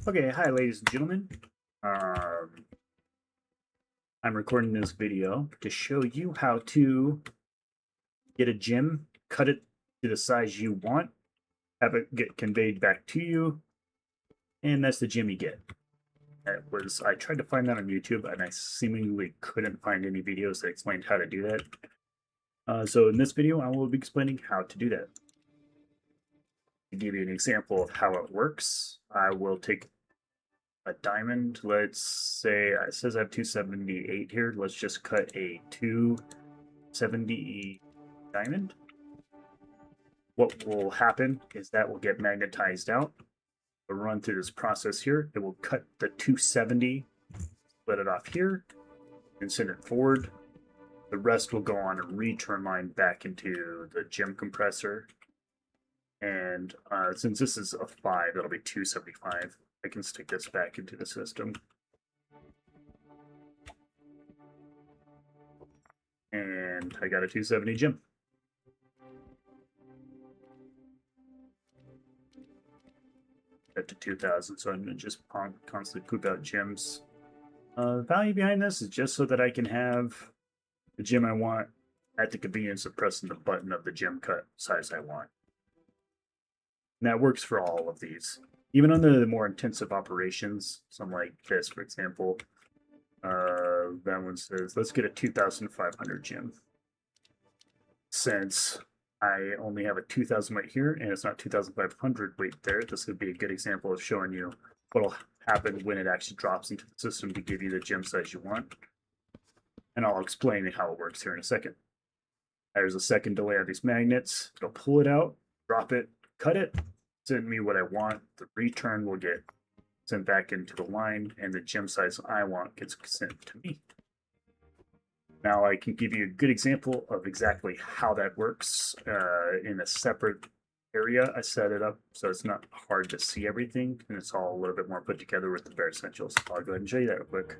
Okay, hi ladies and gentlemen. Um, I'm recording this video to show you how to get a gem, cut it to the size you want, have it get conveyed back to you, and that's the gem you get. I tried to find that on YouTube and I seemingly couldn't find any videos that explained how to do that. So in this video, I will be explaining how to do that. To give you an example of how it works, I will take a diamond. Let's say it says I have 278 here. Let's just cut a 270 diamond. What will happen is that will get magnetized out. We'll run through this process here. It will cut the 270, split it off here, and send it forward. The rest will go on a return line back into the gem compressor. And since this is a 5, it'll be 275. I can stick this back into the system. And I got a 270 gem. Up to 2,000, so I'm going to just constantly poop out gems. The value behind this is just so that I can have the gem I want at the convenience of pressing the button of the gem cut size I want. And that works for all of these. Even under the more intensive operations, something like this, for example, that one says, let's get a 2,500 gem. Since I only have a 2,000 weight here, and it's not 2,500 weight there, this would be a good example of showing you what will happen when it actually drops into the system to give you the gem size you want. And I'll explain how it works here in a second. There's a second delay on these magnets. It'll pull it out, drop it, cut it, send me what I want. The return will get sent back into the line, and the gem size I want gets sent to me. Now I can give you a good example of exactly how that works in a separate area. I set it up so it's not hard to see everything, and it's all a little bit more put together with the bare essentials. I'll go ahead and show you that real quick.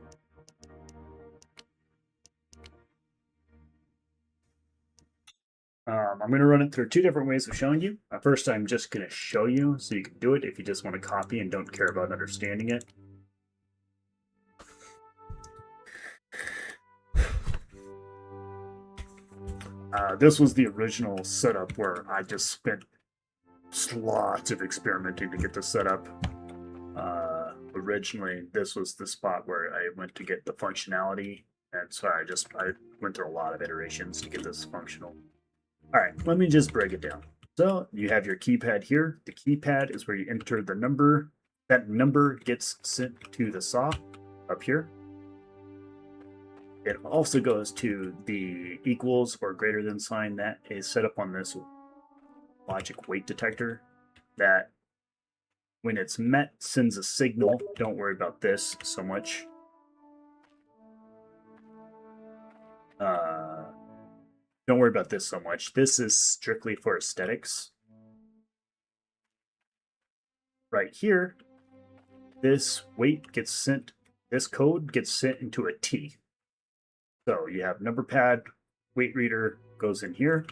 I'm going to run it through two different ways of showing you. First, I'm just going to show you so you can do it if you just want to copy and don't care about understanding it. This was the original setup where I just spent lots of experimenting to get this set up. Originally, this was the spot where I went to get the functionality, and so I went through a lot of iterations to get this functional. All right, let me just break it down. So you have your keypad here. The keypad is where you enter the number. That number gets sent to the saw up here. It also goes to the equals or greater than sign that is set up on this logic weight detector that when it's met sends a signal. Don't worry about this so much. Don't worry about this so much. This is strictly for aesthetics. Right here, this weight gets sent, this code gets sent into a T. So you have number pad, weight reader goes in here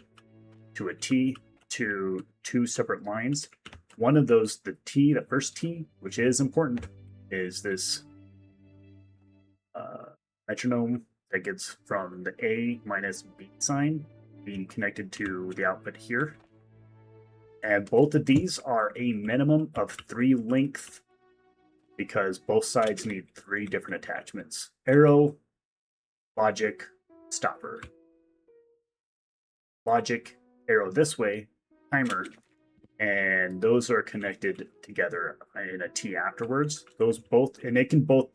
to a T to two separate lines. One of those, the T, the first T, which is important, is this metronome that gets from the A minus B sign being connected to the output here. And both of these are a minimum of 3 length because both sides need 3 different attachments. Arrow, logic, stopper. Logic, arrow this way, timer, and those are connected together in a T afterwards. Those both, and they can both,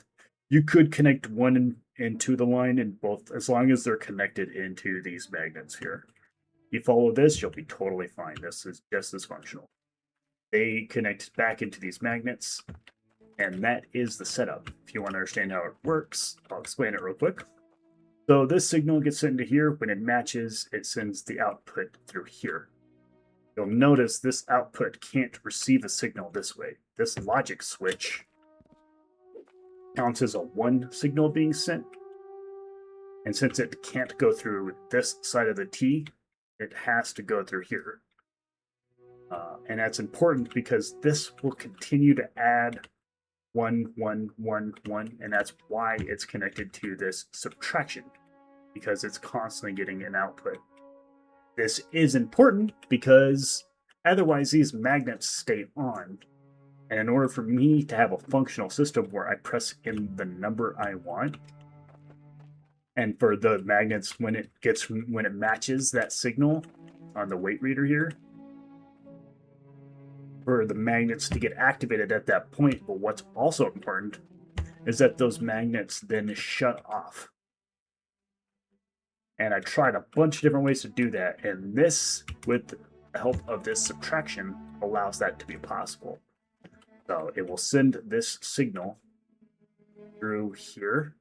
you could connect one into the line in both, as long as they're connected into these magnets here. You follow this, you'll be totally fine. This is just as functional. They connect back into these magnets, and that is the setup. If you want to understand how it works, I'll explain it real quick. So this signal gets sent into here. When it matches, it sends the output through here. You'll notice this output can't receive a signal this way. This logic switch counts as a 1 signal being sent. And since it can't go through this side of the T, it has to go through here. And that's important because this will continue to add 1, 1, 1, 1, and that's why it's connected to this subtraction, because it's constantly getting an output. This is important because otherwise these magnets stay on. And in order for me to have a functional system where I press in the number I want, and for the magnets when it matches that signal on the weight reader here, for the magnets to get activated at that point, but what's also important is that those magnets then shut off. And I tried a bunch of different ways to do that, and this, with the help of this subtraction, allows that to be possible. So it will send this signal through here,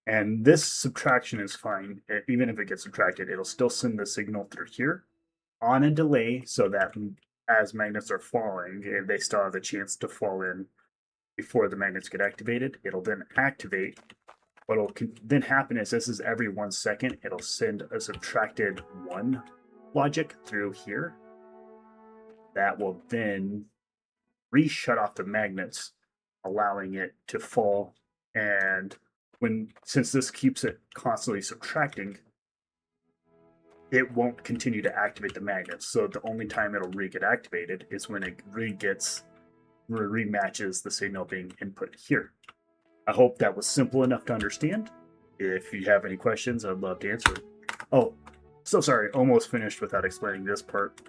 and this subtraction is fine. Even if it gets subtracted, it'll still send the signal through here on a delay, so that as magnets are falling, they still have the chance to fall in before the magnets get activated. It'll then activate. What'll then happen is this is every 1 second, it'll send a subtracted 1 logic through here. That will then re-shut off the magnets, allowing it to fall. And since this keeps it constantly subtracting, it won't continue to activate the magnets. So the only time it'll get activated is when it rematches the signal being input here. I hope that was simple enough to understand. If you have any questions, I'd love to answer it. Oh, so sorry, almost finished without explaining this part.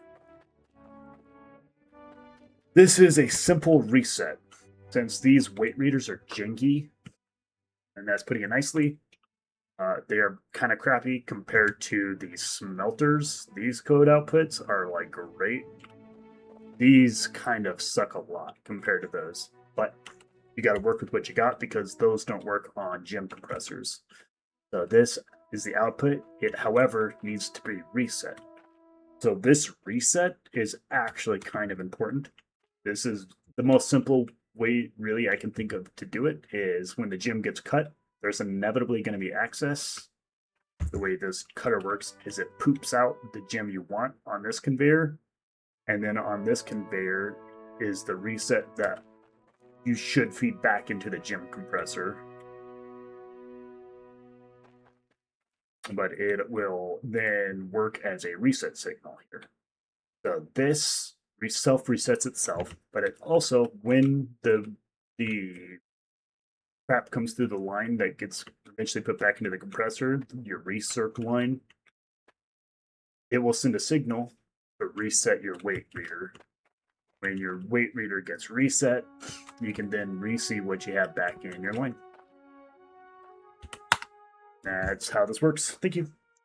This is a simple reset. Since these weight readers are janky, and that's putting it nicely, they are kind of crappy compared to the smelters. These code outputs are like great. These kind of suck a lot compared to those, but you got to work with what you got because those don't work on gem compressors. So this is the output. It, however, needs to be reset. So this reset is actually kind of important. This is the most simple way really I can think of to do it is when the gem gets cut, there's inevitably going to be excess. The way this cutter works is it poops out the gem you want on this conveyor, and then on this conveyor is the reset that you should feed back into the gem compressor. But it will then work as a reset signal here. So this self-resets itself, but it also, when the crap comes through the line that gets eventually put back into the compressor, your recirc line, it will send a signal to reset your weight reader. When your weight reader gets reset, you can then re-see what you have back in your line. That's how this works. Thank you.